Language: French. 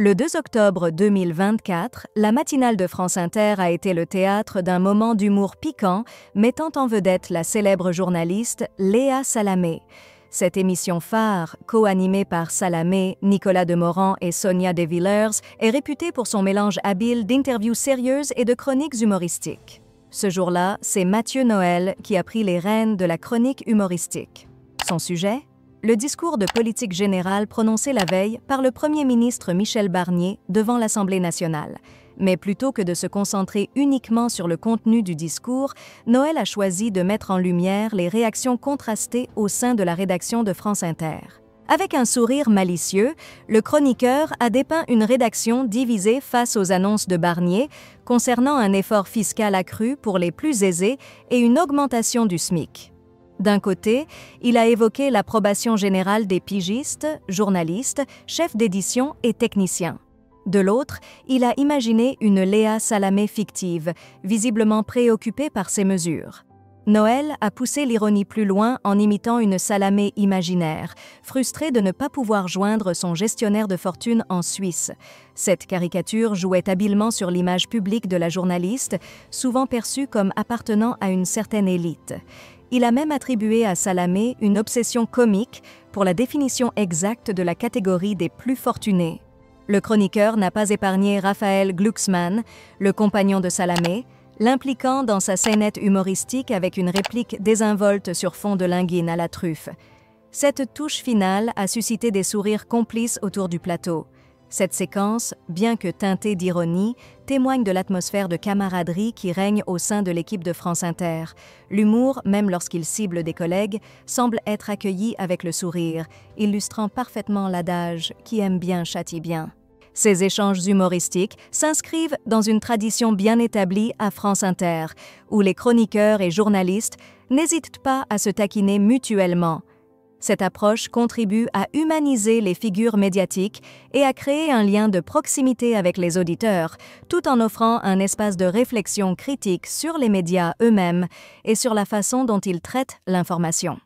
Le 2 octobre 2024, la matinale de France Inter a été le théâtre d'un moment d'humour piquant mettant en vedette la célèbre journaliste Léa Salamé. Cette émission phare, co-animée par Salamé, Nicolas Demorand et Sonia De Villers, est réputée pour son mélange habile d'interviews sérieuses et de chroniques humoristiques. Ce jour-là, c'est Mathieu Noël qui a pris les rênes de la chronique humoristique. Son sujet ? Le discours de politique générale prononcé la veille par le Premier ministre Michel Barnier devant l'Assemblée nationale. Mais plutôt que de se concentrer uniquement sur le contenu du discours, Noël a choisi de mettre en lumière les réactions contrastées au sein de la rédaction de France Inter. Avec un sourire malicieux, le chroniqueur a dépeint une rédaction divisée face aux annonces de Barnier concernant un effort fiscal accru pour les plus aisés et une augmentation du SMIC. D'un côté, il a évoqué l'approbation générale des pigistes, journalistes, chefs d'édition et techniciens. De l'autre, il a imaginé une Léa Salamé fictive, visiblement préoccupée par ces mesures. Noël a poussé l'ironie plus loin en imitant une Salamé imaginaire, frustrée de ne pas pouvoir joindre son gestionnaire de fortune en Suisse. Cette caricature jouait habilement sur l'image publique de la journaliste, souvent perçue comme appartenant à une certaine élite. Il a même attribué à Salamé une obsession comique pour la définition exacte de la catégorie des plus fortunés. Le chroniqueur n'a pas épargné Raphaël Glucksmann, le compagnon de Salamé, l'impliquant dans sa scénette humoristique avec une réplique désinvolte sur fond de linguine à la truffe. Cette touche finale a suscité des sourires complices autour du plateau. Cette séquence, bien que teintée d'ironie, témoigne de l'atmosphère de camaraderie qui règne au sein de l'équipe de France Inter. L'humour, même lorsqu'il cible des collègues, semble être accueilli avec le sourire, illustrant parfaitement l'adage « qui aime bien châtie bien ». Ces échanges humoristiques s'inscrivent dans une tradition bien établie à France Inter, où les chroniqueurs et journalistes n'hésitent pas à se taquiner mutuellement. Cette approche contribue à humaniser les figures médiatiques et à créer un lien de proximité avec les auditeurs, tout en offrant un espace de réflexion critique sur les médias eux-mêmes et sur la façon dont ils traitent l'information.